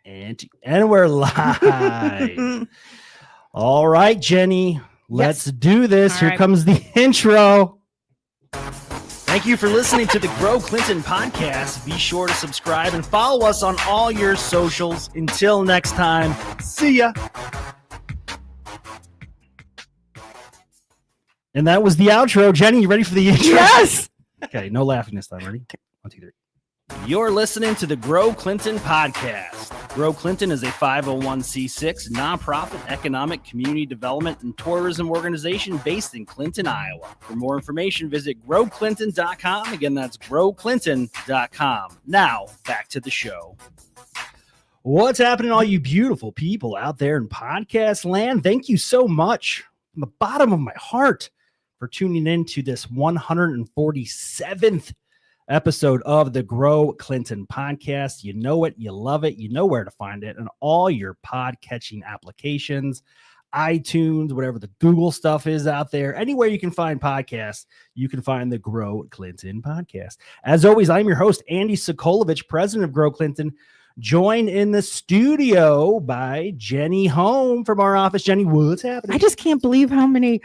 And we're live. All right, Jenny, let's do this. All Here right. comes the intro. Thank you for listening to the Grow Clinton podcast. Be sure to subscribe and follow us on all your socials. Until next time, see ya. And that was the outro. Jenny, you ready for the intro? Yes. Okay, no laughing this time. Ready? 1, 2, 3. You're listening to the Grow Clinton podcast. Grow Clinton is a 501c6 nonprofit economic community development and tourism organization based in Clinton, Iowa. For more information, visit growclinton.com. Again, that's growclinton.com. Now, back to the show. What's happening, all you beautiful people out there in podcast land? Thank you so much from the bottom of my heart for tuning in to this 147th episode of the Grow Clinton podcast. You know it, you love it, you know where to find it, and all your pod catching applications, iTunes, whatever the Google stuff is out there, anywhere you can find podcasts, you can find the Grow Clinton podcast. As always, I'm your host, Andy Sokolovich, president of Grow Clinton, joined in the studio by Jenny Home from our office. Jenny, what's happening? I just can't believe how many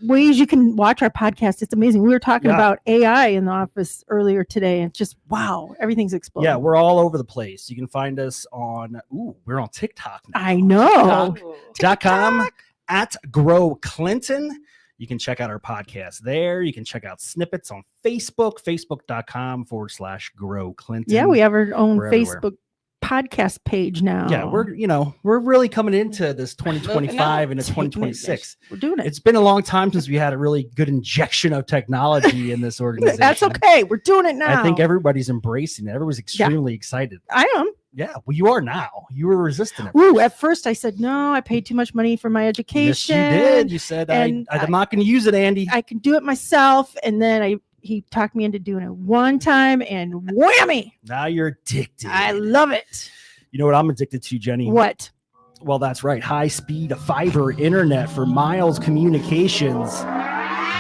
ways you can watch our podcast. It's amazing. We were talking about AI in the office earlier today, and it's just, wow, everything's exploding. Yeah, we're all over the place. You can find us on, we're on TikTok now. I know. TikTok.com at Grow Clinton. You can check out our podcast there. You can check out snippets on Facebook, facebook.com/Grow Clinton. Yeah, we have our own We're everywhere. Facebook podcast page now. Yeah, we're really coming into this 2025 and it's 2026. We're doing it. It's been a long time since we had a really good injection of technology in this organization. That's okay. We're doing it now. I think everybody's embracing it. Everybody's extremely excited. I am. Yeah, well, you are now. You were resistant. Ooh, at first I said, no, I paid too much money for my education. Yes, you did. You said, I'm not going to use it, Andy. I can do it myself. And then he talked me into doing it one time, and whammy. Now you're addicted. I love it. You know what I'm addicted to, Jenny? What? Well, that's right. High-speed fiber internet for Miles Communications.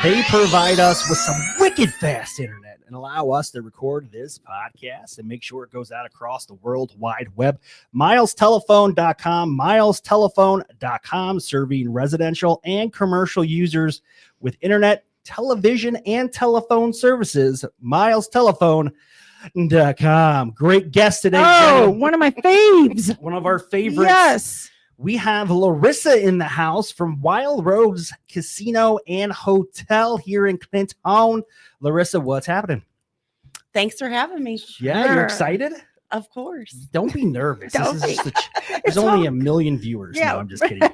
They provide us with some wicked fast internet and allow us to record this podcast and make sure it goes out across the World Wide Web. MilesTelephone.com, MilesTelephone.com, serving residential and commercial users with internet, television, and telephone services. MilesTelephone.com. Great guest today. Oh, Jenny. one of my faves. One of our favorites. Yes. We have Larissa in the house from Wild Rose Casino and Hotel here in Clinton. Larissa, what's happening? Thanks for having me. Yeah, you're excited? Of course. Don't be nervous. Don't This is be. just there's only 1 million viewers. Yeah. No, I'm just kidding.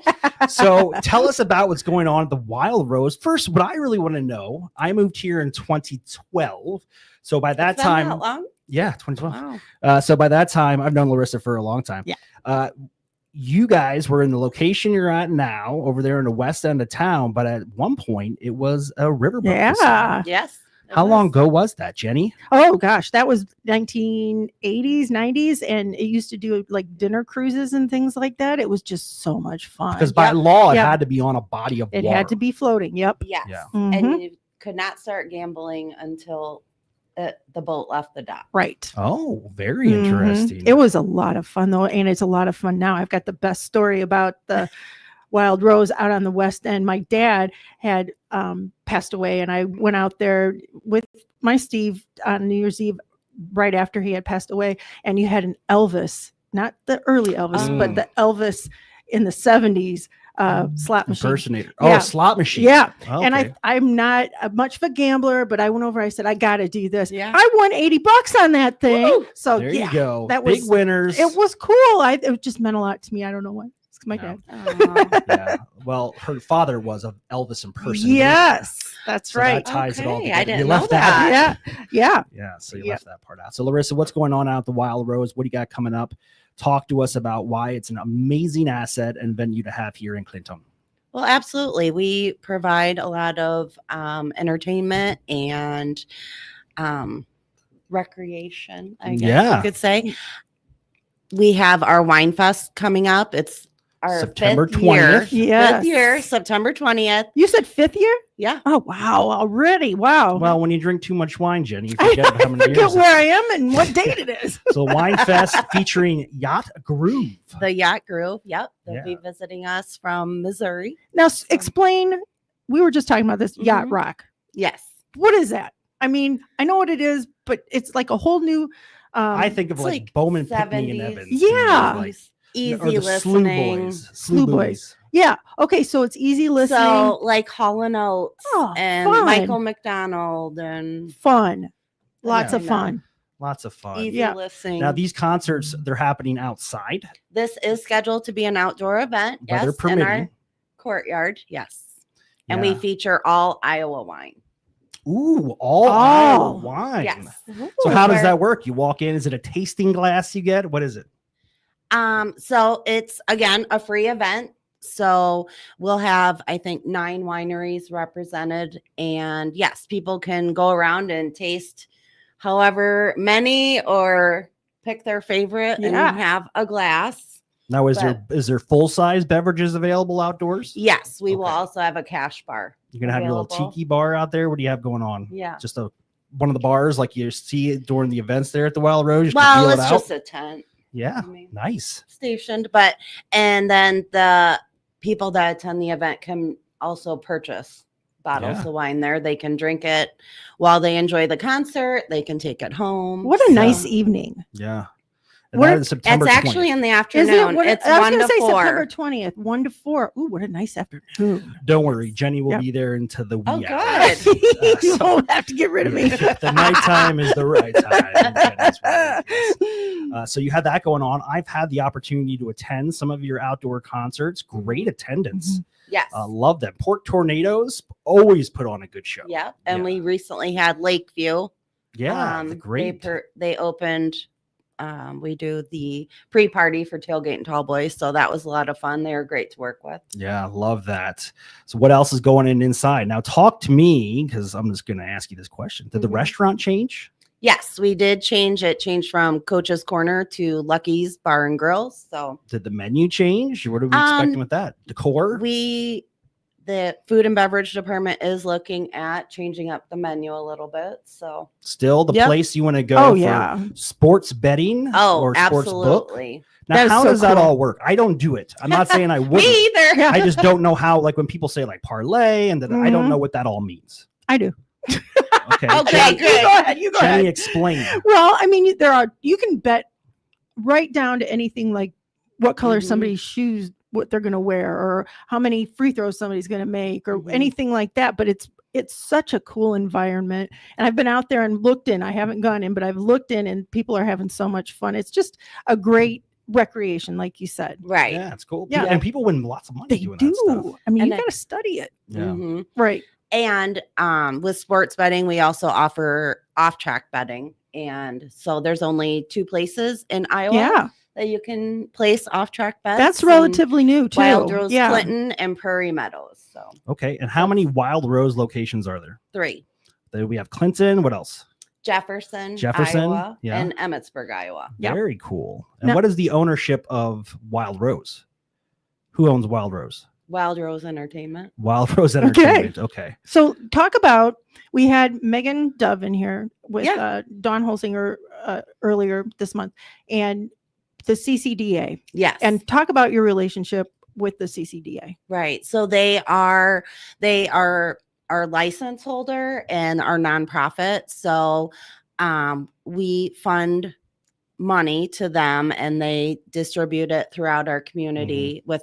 So tell us about what's going on at the Wild Rose. First, what I really want to know, I moved here in 2012. So by that time, That long? yeah, 2012. Wow. So by that time, I've known Larissa for a long time. Yeah. You guys were in the location you're at now over there in the west end of town, but at one point it was a riverboat. Yeah. casino. Yes. it How was. long ago was that, Jenny? Oh gosh, that was 1980s, 90s, and it used to do like dinner cruises and things like that. It was just so much fun. Because by Yep. law, it Yep. had to be on a body of It water. had to be floating. Yep. Yes. Yeah. Mhm. And you could not start gambling until the boat left the dock. Right. Oh, very Mhm. interesting. It was a lot of fun though, and it's a lot of fun now. I've got the best story about the Wild Rose out on the west end. My dad had passed away, and I went out there with my Steve on New Year's Eve right after he had passed away, and you had an Elvis, not the early Elvis, but the Elvis in the 70s slot machine. Impersonator. Yeah. Oh, slot machine. Yeah. Okay. And I'm not much of a gambler, but I went over, I said, I got to do this. Yeah. I won $80 on that thing. Woo! So there yeah, you go. that Big was- winners. it was cool. It just meant a lot to me. I don't know why. It's my No. dad. Aw. Yeah. Well, her father was an Elvis impersonator. Yes, that's So right. that ties it all Okay, together. I didn't you know left that. that. Yeah. Yeah. So you Yeah. left that part out. So Larissa, what's going on out at the Wild Rose? What do you got coming up? Talk to us about why it's an amazing asset and venue to have here in Clinton. Well, absolutely. We provide a lot of entertainment and recreation, I guess Yeah. you could say. We have our Wine Fest coming up. It's our September fifth year. 20th. Yes. Fifth year, September 20th. You said 5th year? Yeah. Oh, wow. Already. Wow. Well, when you drink too much wine, Jenny, you I forget how many forget years. where I am and what date it is. So Wine Fest featuring Yacht Groove. The Yacht Groove. Yep. They'll Yeah. be visiting us from Missouri. Now, explain. We were just talking about this yacht Mhm. rock. Yes. What is that? I mean, I know what it is, but it's like a whole new. I think of it's like like Bowman Pickney and 70s. Evans. Yeah. Like, Easy or the listening. Slew Slew Boys. Yeah. Okay. So it's easy listening. So like Hall and Oates Oh, and fun. Michael McDonald and Fun. Lots of Yeah. fun. Lots of fun. easy Yeah. listening. Now these concerts, they're happening outside, This is scheduled to be an outdoor event. weather Yes, in permitting. our courtyard. Yes, and we Yeah. feature all Iowa wine. Ooh, all Oh. Iowa wine. Yes. So how does Where- that work? You walk in, is it a tasting glass you get? What is it? So it's again a free event. So we'll have, I think, 9 wineries represented, and yes, people can go around and taste however many or pick their favorite Yeah. and have a glass. Now, is there full-size beverages available outdoors? Yes, we will Okay. also have a cash bar. You're gonna have your little available. tiki bar out there. What do you have going on? Yeah. Just one of the bars like you see it during the events there at the Wild Rose. Well, deal it it's out? just a tent. Yeah, I mean, nice. stationed, and then the people that attend the event can also purchase bottles Yeah. of wine there. They can drink it while they enjoy the concert. They can take it home. What a nice So- evening. Yeah. And What- that is September It's actually 20th. in the Is afternoon. it? What, It's I was 1 going to to say 4. September 20th, 1 to 4. Ooh, what a nice afternoon. Don't worry, Jenny will Yeah. be there into the wee Oh, hours. good. You so- won't have to get rid of me. The nighttime is the right time. Jenny's right, yes. So you had that going on. I've had the opportunity to attend some of your outdoor concerts. Great attendance. Yes. Love them. Port Tornadoes always put on a good show. Yeah. And Yeah. we recently had Lakeview. Yeah, the great. They opened. We do the pre-party for Tailgate and Tall Boys, so that was a lot of fun. They were great to work with. Yeah, love that. So what else is going in inside? Now talk to me, because I'm just going to ask you this question. Did the Mhm. restaurant change? Yes, we did change it. Changed from Coach's Corner to Lucky's Bar and Grill. So Did the menu change? What are we expecting with that? Decor? the food and beverage department is looking at changing up the menu a little bit. So Still the Yep. place you want to go Oh, for yeah. sports betting or sports book? absolutely. Now, That is how so does that cool. all work? I don't do it. I'm not saying I Me wouldn't. either. Yeah. I just don't know how, like when people say like parlay and then I don't Mhm. know what that all means. I do. Okay. Okay, Jenny, good. You go ahead. You go Jenny, ahead. explain. Well, I mean, you can bet right down to anything like what color Mhm. somebody's shoes, what they're going to wear, or how many free throws somebody's going to make, or Mhm. anything like that. But it's such a cool environment. And I've been out there and looked in. I haven't gone in, but I've looked in, and people are having so much fun. It's just a great recreation, like you said. Right. Yeah, it's cool. Yeah. And people win lots of money They doing do. that stuff. I mean, And you I- got to study it, Yeah. Mhm. right? And with sports betting, we also offer off-track betting. And so there's only 2 places in Iowa Yeah, that you can place off-track bets. that's and relatively new too. Wild Rose, yeah, Clinton, and Prairie Meadows. So Okay. And how many Wild Rose locations are there? 3. Then we have Clinton. What else? Jefferson, Jefferson, Iowa, yeah. and Emmitsburg, Iowa. Yep. Very cool. And Now- what is the ownership of Wild Rose? Who owns Wild Rose? Wild Rose Entertainment. Wild Rose Okay. Entertainment. Okay. So talk about, we had Megan Dove in here with Yeah. Don Holsinger earlier this month, and the CCDA, Yes. and talk about your relationship with the CCDA. Right. So they are our license holder and our nonprofit. So we fund money to them and they distribute it throughout our community with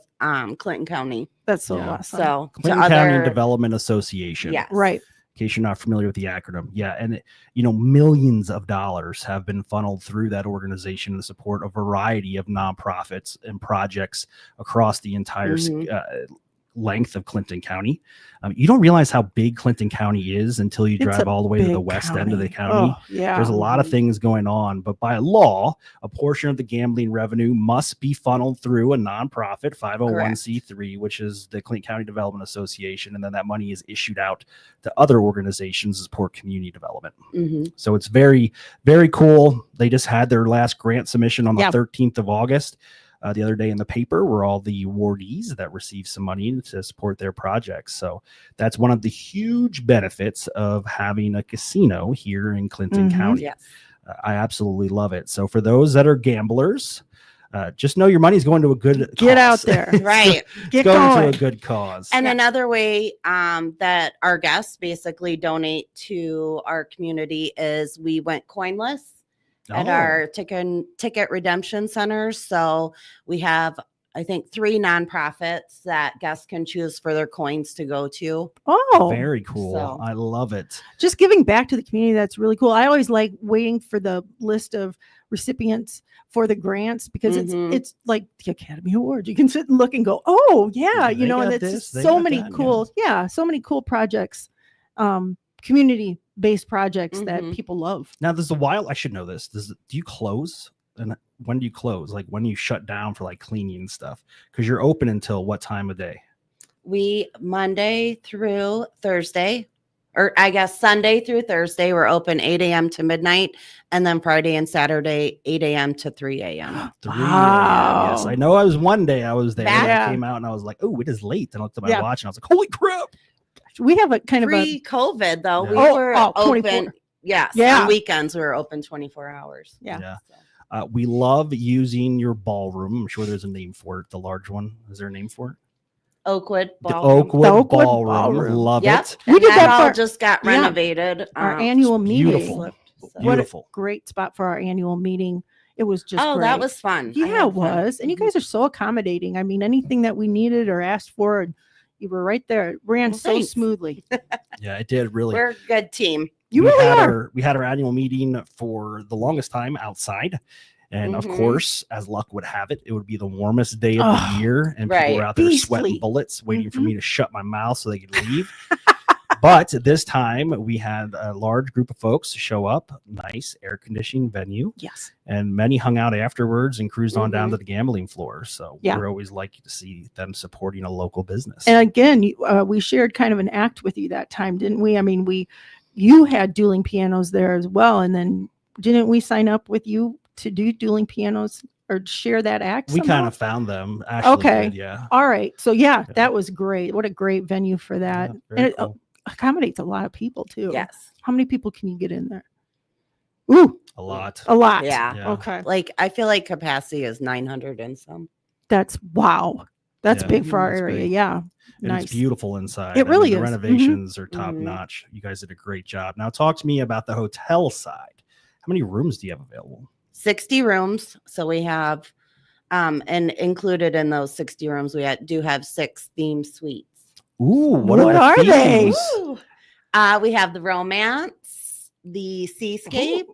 Clinton County. That's so Yeah. awesome. So to Clinton County other Development Association. yes. Right. In case you're not familiar with the acronym. Yeah. And, millions of dollars have been funneled through that organization to support a variety of nonprofits and projects across the entire Mhm. length of Clinton County. You don't realize how big Clinton County is until you It's drive a all the way to the big west end of the county. Oh, yeah. There's a lot of Mhm. things going on, but by law, a portion of the gambling revenue must be funneled through a nonprofit 501c3, which is the Clinton County Development Association. And then that money is issued out to other organizations to support community development. Mhm. So it's very, very cool. They just had their last grant submission on the Yeah. 13th of August. the other day in the paper were all the awardees that received some money to support their projects. So that's one of the huge benefits of having a casino here in Clinton County. Yes. I absolutely love it. So for those that are gamblers, just know your money's going to a good Get out cause. there. Right. Get going going. to a good cause. And another way that our guests basically donate to our community is we went coinless at our ticket redemption centers. So we have, I think, 3 nonprofits that guests can choose for their coins to go to. Oh, Very cool. So- I love it. just giving back to the community. That's really cool. I always like waiting for the list of recipients for the grants because Mhm. it's like the Academy Awards. You can sit and look and go, oh yeah, They and got it's this, just they so got many that, cool, so many cool projects, community based projects that Mhm. people love. Now, there's the wild. I should know this. Do you close? And when do you close? Like when you shut down for like cleaning and stuff? Because you're open until what time of day? We Monday through Thursday, or I guess Sunday through Thursday, we're open 8 a.m. to midnight. And then Friday and Saturday, 8 a.m. to 3 a.m. 3 a.m. Yes, Wow. I know. I was one day I was there. And Yeah. I came out and I was like, oh, it is late. And I looked at my Yeah. watch and I was like, holy crap! We have a kind of a Pre-COVID, though, Yeah. we Oh, were 24. open. Yes. Yeah. On weekends, we were open 24 hours. Yeah. So. We love using your ballroom. I'm sure there's a name for it. The large one. Is there a name for it? Oakwood The Ballroom. Oakwood, Oakwood Ballroom. Ballroom. Love Yep. it. We And did that that all for just got yeah. renovated. our annual meeting. beautiful. So- What Beautiful. a great spot for our annual meeting. It was just Oh, great. that was fun. I Yeah, had it was. fun. And you Mhm. guys are so accommodating. I mean, anything that we needed or asked for, and you were right there. It ran Well, so thanks. smoothly. Yeah, it did really. We're a good team. You we really had are. we had our annual meeting for the longest time outside. And of Mhm. course, as luck would have it, it would be the warmest day of Oh, the year. And people right. were out there Beastly. sweating bullets, waiting for Mhm. me to shut my mouth so they could leave. But this time we had a large group of folks show up, nice air conditioning venue, Yes. and many hung out afterwards and cruised on down Mhm. to the gambling floor. So Yeah. we're always lucky to see them supporting a local business. And again, we shared kind of an act with you that time, didn't we? I mean, you had dueling pianos there as well. And then didn't we sign up with you to do dueling pianos or share that act? We somehow? kind of found them. Ashley Okay. did, yeah. All right. So yeah, Yeah. that was great. What a great venue for that. Yeah, and very it cool. accommodates a lot of people too. Yes. How many people can you get in there? Ooh, A lot. a lot. Yeah. Yeah. Okay. Like, I feel like capacity is 900 and some. That's wow. That's Yeah, big for our that's area. big. Yeah. And Nice. it's beautiful inside. It really the is. Mhm. renovations are top Mhm. notch. You guys did a great job. Now talk to me about the hotel side. How many rooms do you have available? 60 rooms. So we have, and included in those 60 rooms, do have 6 theme suites. Ooh, What are the are they? themes? Woo! We have the romance, the seascape,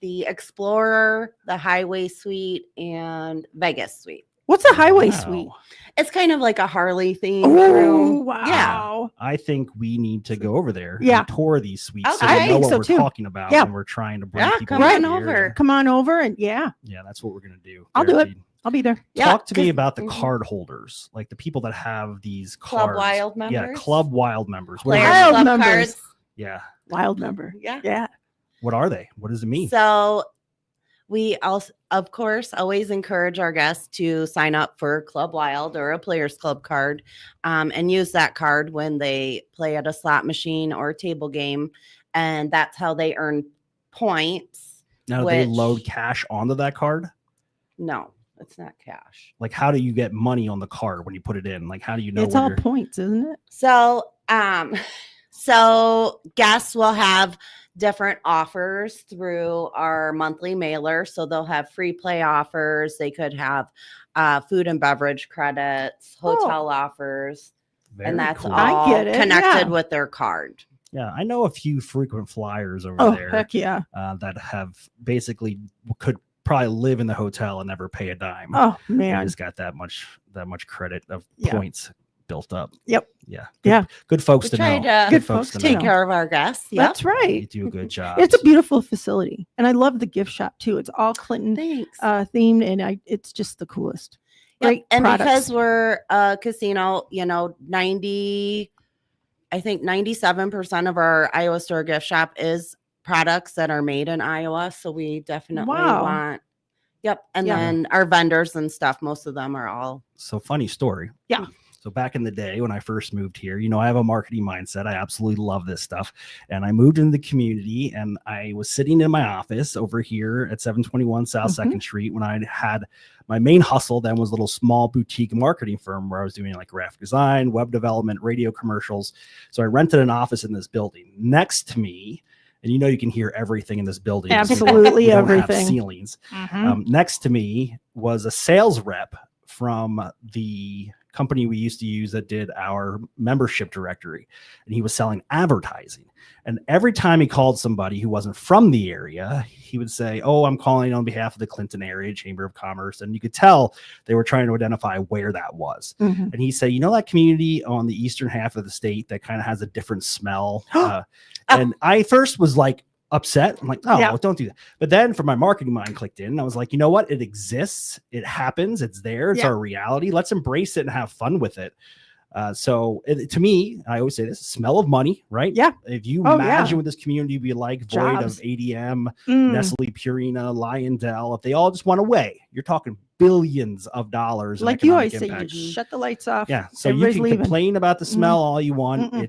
the explorer, the highway suite, and Vegas suite. What's a highway Wow. suite? It's kind of like a Harley theme Oh, room. wow. Yeah. I think we need to go over there Yeah. and tour these suites so Okay. we I know think what so we're too. talking about Yeah. when we're trying to bring Yeah, people come in on the over. area. Come on over and yeah, Yeah, that's what we're gonna do. I'll do it. Guaranteed. I'll be there. Yeah, Talk to me 'cause- about the mhm. card holders, like the people that have these Club cards. Wild Yeah, members? Club Wild members. What Players are Wild they? Club members. cards. Yeah. Wild member. Yeah. Yeah. What are they? What does it mean? So we also, of course, always encourage our guests to sign up for Club Wild or a Players Club card, and use that card when they play at a slot machine or a table game, and that's how they earn points. Now, do they which- load cash onto that card? No, it's not cash. Like, how do you get money on the card when you put it in? Like, how do you know? It's when all you're- points, isn't it? So, so guests will have different offers through our monthly mailer. So they'll have free play offers. They could have food and beverage credits, hotel offers, Very and that's cool. I all get it, connected yeah. with their card. Yeah, I know a few frequent flyers over Oh, there heck yeah. that have basically could probably live in the hotel and never pay a dime. Oh, They man. just got that much credit of Yeah. points built up. Yep. Yeah. Yeah. Good folks We to try know. to Good folks to Take know. care of our guests. Yep. That's right. You do a good job. It's a beautiful facility. And I love the gift shop too. It's all Clinton Thanks. themed and it's just the coolest. Yep, Great and products. because we're a casino, 97% of our Iowa store gift shop is products that are made in Iowa. So we definitely Wow. want, Yep. And Yeah. then our vendors and stuff, most of them are all. So funny story. Yeah. So back in the day when I first moved here, I have a marketing mindset. I absolutely love this stuff. And I moved into the community and I was sitting in my office over here at 721 South 2nd Street when I had my main hustle then was a little small boutique marketing firm where I was doing like graphic design, web development, radio commercials. So I rented an office in this building. Next to me, and you can hear everything in this building. Absolutely we don't have everything. ceilings. Mhm. Next to me was a sales rep from the company we used to use that did our membership directory, and he was selling advertising. And every time he called somebody who wasn't from the area, he would say, "Oh, I'm calling on behalf of the Clinton Area Chamber of Commerce." And you could tell they were trying to identify where that was. Mhm. And he said, that community on the eastern half of the state that kind of has a different smell. And I first was like upset. I'm like, oh, Yeah. don't do that. But then for my marketing mind clicked in and I was like, you know what? It exists. It happens. It's there. It's Yeah. our reality. Let's embrace it and have fun with it. To me, I always say this: smell of money, right? Yeah. If you Oh, imagine yeah. what this community would be like, void Jobs. of ADM, Mm. Nestle, Purina, Lyondell, if they all just went away, you're talking billions of dollars. in Like you always economic say, you impact. shut the lights off. Yeah. So Everybody's you can leaving. complain about the smell all you want. Mm-mm.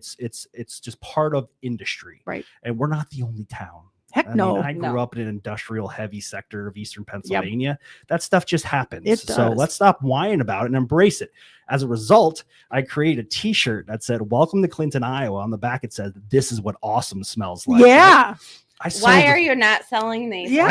It's just part of industry. Right. And we're not the only town. Heck I no. mean, I grew No. up in an industrial heavy sector of Eastern Pennsylvania. That stuff just happens. It So does. let's stop whining about it and embrace it. As a result, I created a t-shirt that said, "Welcome to Clinton, Iowa." On the back, it said, "This is what awesome smells like." Yeah. I sold Why it- are you not selling these? Yeah.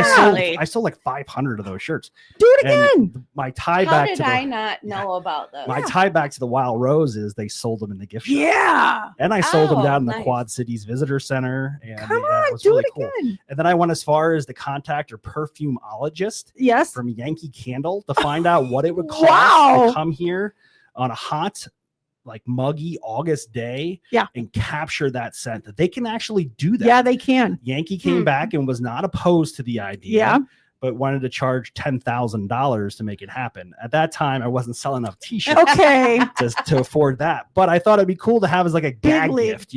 I sold like 500 of those shirts. Do it again. And my tie How back did to I the not know about this? my tie back to the Wild Rose is they sold them in the gift shop. Yeah. And I sold them Oh, down in the nice. Quad Cities Visitor Center. And Come it on, was do really it cool. again. And then I went as far as to contact your perfumologist Yes. from Yankee Candle to find out what it would cost Wow. to come here on a hot, like muggy August day and capture that scent. That they can actually do that. Yeah, they can. Yankee came back and was not opposed to the idea. Yeah. But wanted to charge $10,000 to make it happen. At that time, I wasn't selling enough t-shirts Okay. to afford that. But I thought it'd be cool to have as like a gag league. gift.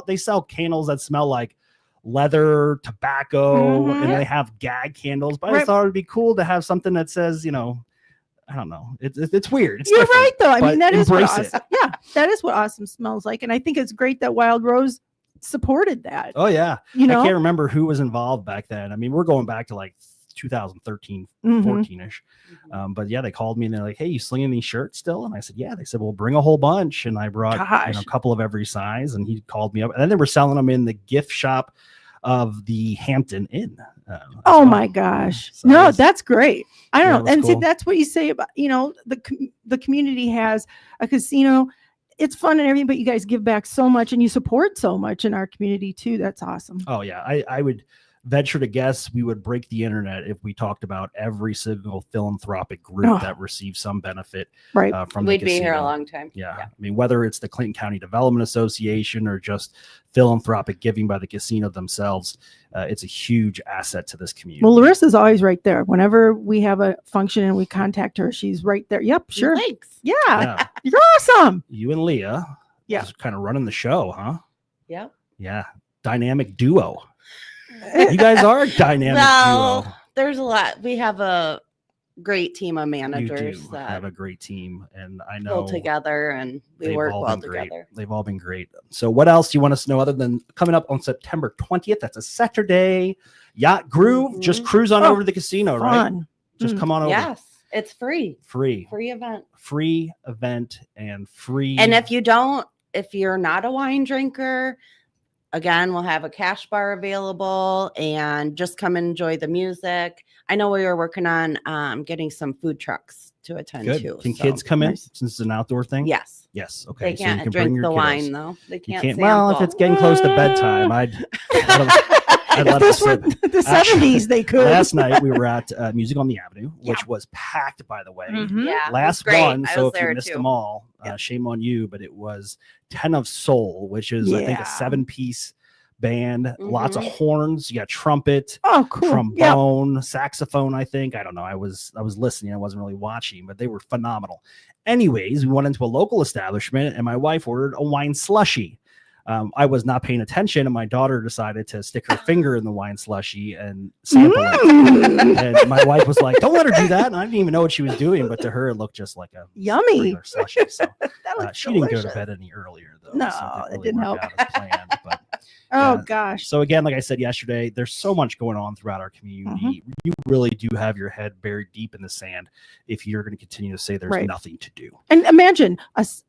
They sell candles that smell like leather, tobacco, Mhm. and they have gag candles. But I Right. just thought it'd be cool to have something that says, I don't know. It's weird. It's You're different, right, though. I but mean, that is what embrace awesome. Yeah, that is what awesome smells like. And I think it's great that Wild Rose supported that. Oh yeah. You know? I can't remember who was involved back then. I mean, we're going back to like 2013, Mhm. 14-ish. But yeah, they called me and they're like, "Hey, you slinging these shirts still?" And I said, "Yeah." They said, "Well, bring a whole bunch." And I brought Gosh. a couple of every size, and he called me up. And then they were selling them in the gift shop of the Hampton Inn. as Oh well. my gosh. So No, that's- that's great. I Yeah, don't it know. was And see, cool. that's what you say about, the community has a casino. It's fun and everything, but you guys give back so much and you support so much in our community too. That's awesome. Oh yeah, I would venture to guess we would break the internet if we talked about every single philanthropic group Oh. that receives some benefit Right. from the We'd be here a casino. long time. Yeah. I mean, whether it's the Clinton County Development Association or just philanthropic giving by the casino themselves, it's a huge asset to this community. Well, Larissa's always right there. Whenever we have a function and we contact her, she's right there. Yep, sure. Thanks. Yeah, Yeah. you're awesome. You and Leah, Yeah. just kind of running the show, huh? Yep. Yeah, dynamic duo. You guys are a dynamic Well, duo. there's a lot. We have a great team of You managers do that have a great team, and I know pull together and we they've work all well been great. together. They've all been great. So, what else do you want us to know other than coming up on September 20th? That's a Saturday. Yacht Groove. Just Mhm. cruise on Oh, over to the casino, right? Fun. Just come on over. Yes, it's free. Free Free event. event and free. And if you're not a wine drinker, again, we'll have a cash bar available and just come and enjoy the music. I know we were working on getting some food trucks to attend Good. to. Can so- kids come in Nice. since it's an outdoor thing? Yes. Yes. Okay. They so you can't can bring drink your the kiddos. wine though. They You can't. can't. Well, if it's getting close to bedtime, I'd If let this them were sit. the 70s, they could. Last night we were at Music on the Avenue, which Yeah. was packed, by the way. Mhm. Yeah. it was Last great. one. I So was if you there missed too. them all, shame on you. But it was 10 of Soul, which is I think Yeah. a 7-piece band. Lots of Mhm. horns. You got trumpet, Oh, cool. Yeah. trombone, saxophone. I think I don't know. I was listening. I wasn't really watching, but they were phenomenal. Anyways, we went into a local establishment, and my wife ordered a wine slushie. I was not paying attention, and my daughter decided to stick her finger in the wine slushy and sample it. And my wife was like, "Don't let her do that." And I didn't even know what she was doing, but to her, it looked just like a Yummy. regular slushy. So That looks she didn't go to delicious. bed any earlier, though. No, so it didn't work help. out as planned, but Oh yeah. gosh. So again, like I said yesterday, there's so much going on throughout our community. You really do have your head buried deep in the sand if you're going to continue to say there's Right. nothing to do. And imagine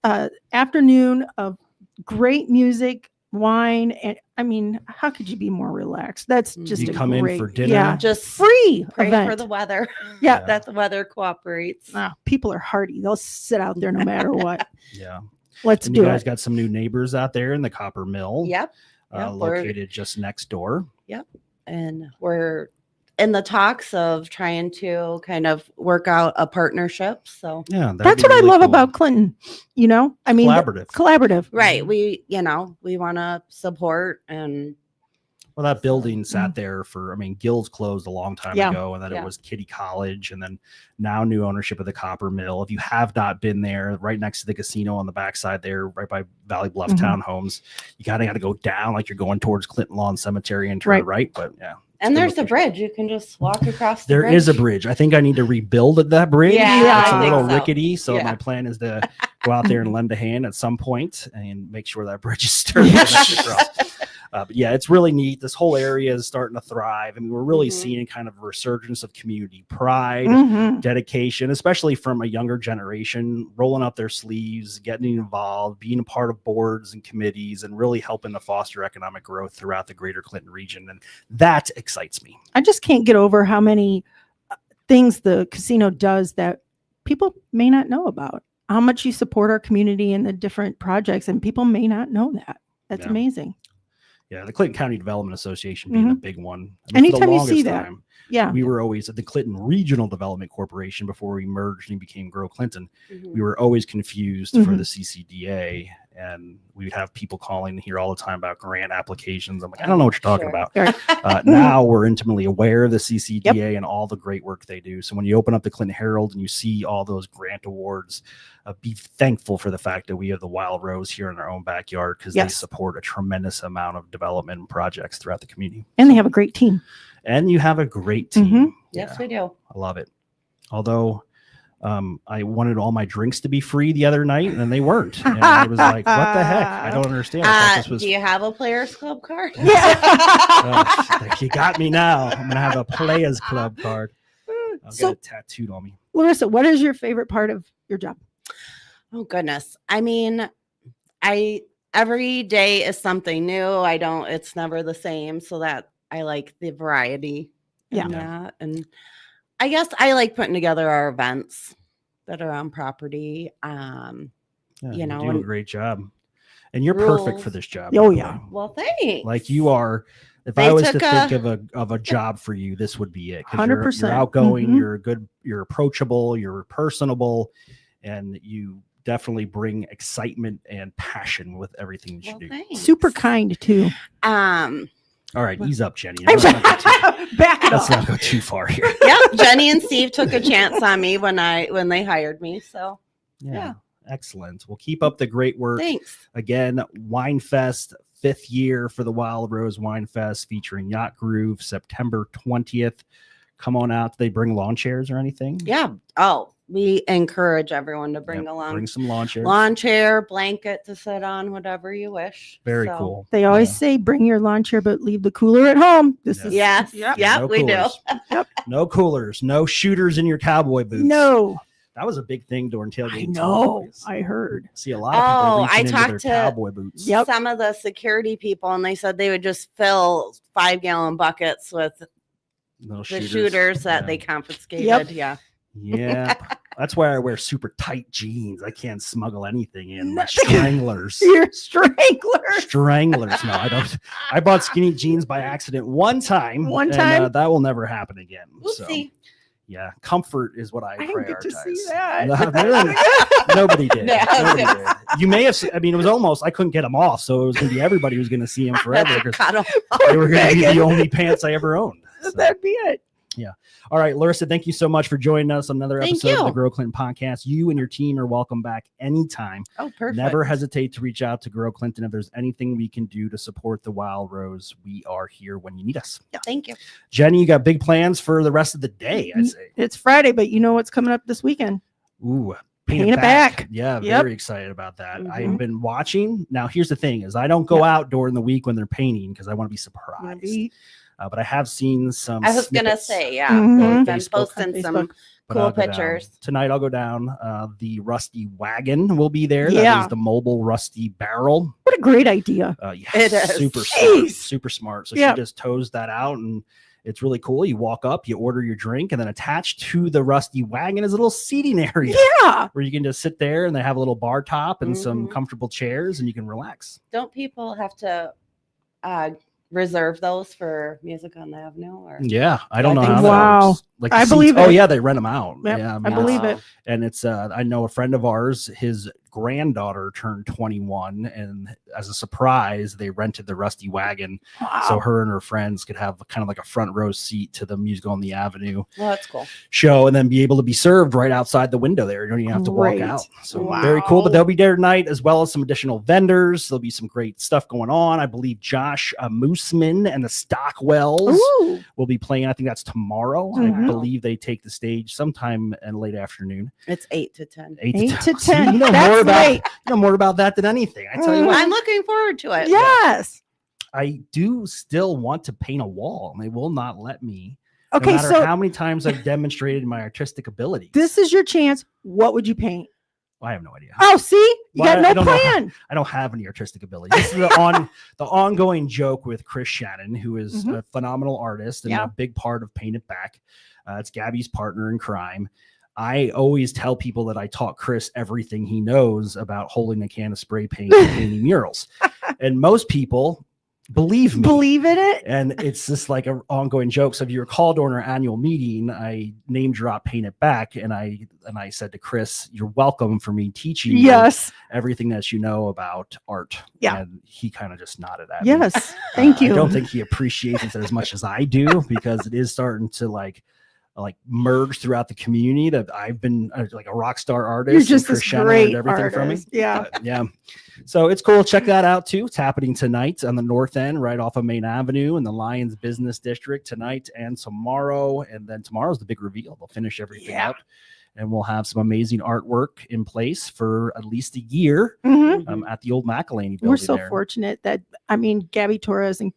a afternoon of great music, wine, and I mean, how could you be more relaxed? That's just You a come in great, for dinner. yeah, Just free pray event. for the weather. Yeah. That the weather cooperates. People are hardy. They'll sit out there no matter what. Yeah. Let's And do you guys it. got some new neighbors out there in the copper mill. Yep. Yep, we're- Located just next door. And we're in the talks of trying to kind of work out a partnership. So Yeah. that'd That's be what I really love cool. about Clinton. You know, I mean, Collaborative. collaborative. right, we want to support and Well, that building sat there for, Gills closed a long time Yeah. ago, and then Yeah. it was Kitty College, and then now new ownership of the copper mill. If you have not been there, right next to the casino on the backside there, right by Valley Bluff Townhomes, you kind of got to go down like you're going towards Clinton Lawn Cemetery and turn right. But yeah. and good there's a location. bridge. You can just walk across the There bridge. is a bridge. I think I need to rebuild that bridge. Yeah, It's a I little think so. rickety. So Yeah. my plan is to go out there and lend a hand at some point and make sure that bridge is sturdy enough to cross. But yeah, it's really neat. This whole area is starting to thrive. We're really seeing kind of a resurgence of community pride, Mhm. dedication, especially from a younger generation, rolling up their sleeves, getting involved, being a part of boards and committees, and really helping to foster economic growth throughout the greater Clinton region. And that excites me. I just can't get over how many things the casino does that people may not know about. How much you support our community and the different projects, and people may not know that. That's Yeah. amazing. Yeah, the Clinton County Development Association being a big one. For the Anytime you see longest that. time, Yeah. we were always at the Clinton Regional Development Corporation before we merged and became Grow Clinton. Mhm. We were always confused for the CCDA, and we'd have people calling here all the time about grant applications. I'm like, I don't know what you're talking Sure. about. Right. Now we're intimately aware of the CCDA and all the great work they do. So when you open up the Clinton Herald and you see all those grant awards, be thankful for the fact that we have the Wild Rose here in our own backyard, because they Yes. support a tremendous amount of development and projects throughout the community. And they have a great team. And you have a great team. Mhm. Yes, Yeah, we do. I love it. Although I wanted all my drinks to be free the other night, and they weren't. And I was like, what the heck? I don't understand. I thought this was Do you have a Players Club card? you got me now. I'm gonna have a Players Club card. I've So- got it tattooed on me. Larissa, what is your favorite part of your job? Oh goodness. I mean, every day is something new. It's never the same. So that I like the variety in that. And I guess I like putting together our events that are on property. Yeah, You know, do a and great job, and you're perfect rules. for this job. Oh, by the yeah. way. Well, thanks. Like you are. If They I was to took think of a job for you, this would be it. 'Cause you're 100%. outgoing. Mhm. You're good. You're approachable. You're personable, and you definitely bring excitement and passion with everything that you Well, do. thanks. Super kind too. All right, ease up, Jenny. Let's not go too- Back it let's up. not go too far here. Yep. Jenny and Steve took a chance on me when they hired me. So Yeah. Excellent. Well, keep up the great work. thanks. Again, Wine Fest, 5th year for the Wild Rose Wine Fest, featuring Yacht Groove, September 20th. Come on out. Do they bring lawn chairs or anything? Yeah. Oh, we encourage everyone to bring Yep, along Bring some lawn chairs. lawn chair, blanket to sit on, whatever you wish. Very So, cool. They always Yeah. say, bring your lawn chair, but leave the cooler at home. This is Yes. Yep. Yep, No we do. coolers. No coolers. No shooters in your cowboy boots. No, That was a big thing during tailgate. I know. I heard. See a lot of people Oh, reaching I into talked their to- cowboy boots. Yep. Some of the security people, and they said they would just fill 5-gallon buckets with Little the shooters that Yeah. they confiscated. Yep. Yeah. Yeah. That's why I wear super tight jeans. I can't smuggle anything in. My Nothing. stranglers. Your strangler. Stranglers. No, I don't. I bought skinny jeans by accident one time. One and, time? that will never happen again. So, Oopsie. yeah, comfort is what I I didn't get to see prioritize. that. No, really? Nobody did. Yeah, I was Nobody gonna did. You may have. It was almost. I couldn't get them off, so it was going to be everybody who was going to see them forever because Cut 'em. they were going to be Megan. the only pants I ever owned. So, That'd be it. All right, Larissa, thank you so much for joining us on another Thank episode of the you. Grow Clinton podcast. You and your team are welcome back anytime. Oh, perfect. Never hesitate to reach out to Grow Clinton. If there's anything we can do to support the Wild Rose, we are here when you need us. Thank you. Jenny, you got big plans for the rest of the day, I'd say. It's Friday, but you know what's coming up this weekend? Ooh, Paint it back. Yeah, Yep. very excited about that. Mhm. I've been watching. Now, here's the thing is I don't go out during the week when they're painting because I want to be surprised. But I have seen some I was gonna snippets. say, yeah, Mhm. we've been Facebook. posting some Facebook. But cool I'll go down. pictures. Tonight I'll go down. The Rusty Wagon will be there. That Yeah. is the mobile Rusty barrel. What a great idea. Yeah, It is. super Jeez. smart. Super smart. So Yeah. she just tows that out and it's really cool. You walk up, you order your drink, and then attached to the Rusty Wagon is a little seating area Yeah. where you can just sit there and they have a little bar top and some Mhm. comfortable chairs and you can relax. Don't people have to reserve those for Music on the Avenue? Or Yeah, I don't I know think how so. that Wow. works. Like I the believe seats- Oh it. yeah, they rent them out. Yep, Yeah, I believe it. And it's I know a friend of ours, his granddaughter turned 21, and as a surprise they rented the Rusty Wagon Wow. so her and her friends could have kind of like a front row seat to the Music on the Avenue Well, that's cool. show and then be able to be served right outside the window there. You don't even have to walk Great. out. So Wow. very cool. But they'll be there tonight as well as some additional vendors. There'll be some great stuff going on. I believe Josh Mooseman and the Stockwells Ooh. will be playing. I think that's tomorrow. Mhm. I believe they take the stage sometime in late afternoon. It's 8 to 10. 8 to See, 10. You know That's more about late. you know more about that than anything. I tell you what, I'm looking forward to it. Yes. I do still want to paint a wall, and they will not let me. Okay, no matter so how many times I've demonstrated my artistic ability. this is your chance. What would you paint? I have no idea. Oh, see, you Well, got I no don't know how- plan. I don't have any artistic ability. This is the ongoing joke with Chris Shannon, who is Mhm. a phenomenal artist and Yeah. a big part of Paint It Back. It's Gabby's partner in crime. I always tell people that I taught Chris everything he knows about holding a can of spray paint and painting murals. And most people believe me. Believe in it. And it's just like an ongoing joke. So if you recall during our annual meeting, I name drop Paint It Back, and I said to Chris, "You're welcome for me teaching you Yes. everything that you know about art." Yeah. And he kind of just nodded at me. Yes. Thank you. I don't think he appreciates it as much as I do because it is starting to like merge throughout the community that I've been like a rock star artist. You're and just Chris this Shannon great learned everything from me. artist. Yeah. Yeah. So it's cool. Check that out too. It's happening tonight on the north end, right off of Main Avenue in the Lions Business District tonight and tomorrow. And then tomorrow's the big reveal. They'll finish everything Yeah. up and we'll have some amazing artwork in place for at least a year Mhm. at the old McElhaney building. We're so there. fortunate that, I mean, Gabby Torres and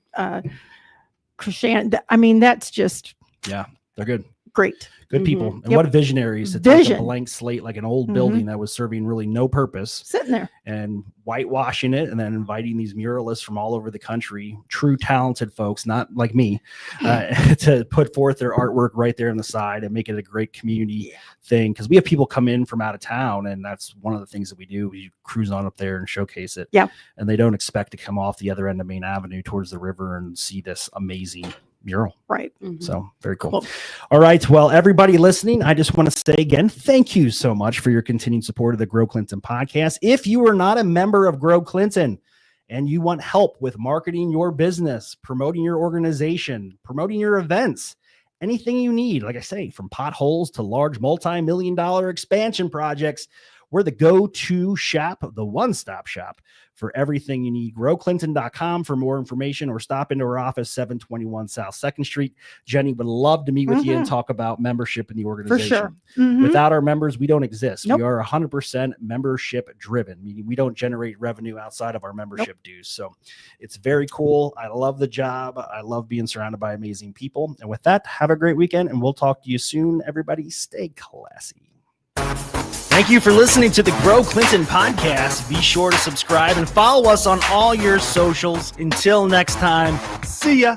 Krishan, I mean, that's just Yeah, they're good. great. Good Mhm. people. And Yep. what visionaries to take a Vision. blank slate like an old Mhm. building that was serving really no purpose Sitting there. and whitewashing it and then inviting these muralists from all over the country, true talented folks, not like me, to put forth their artwork right there on the side and make it a great community thing. Because we have people come in from out of town and that's one of the things that we do. We cruise on up there and showcase it. Yeah. And they don't expect to come off the other end of Main Avenue towards the river and see this amazing mural. Right. Mhm. So very cool. Cool. All right. Well, everybody listening, I just want to say again, thank you so much for your continued support of the Grow Clinton podcast. If you are not a member of Grow Clinton and you want help with marketing your business, promoting your organization, promoting your events, anything you need, like I say, from potholes to large multi-million-dollar expansion projects, we're the go-to shop, the one-stop shop for everything you need. GrowClinton.com for more information or stop into our office, 721 South 2nd Street. Jenny would love to meet with you and talk about membership in the For organization. sure. Mhm. Without our members, we don't exist. Nope. We are 100% membership driven, meaning we don't generate revenue outside of our membership dues. So it's very cool. I love the job. I love being surrounded by amazing people. And with that, have a great weekend and we'll talk to you soon. Everybody stay classy. Thank you for listening to the Grow Clinton podcast. Be sure to subscribe and follow us on all your socials. Until next time, see ya.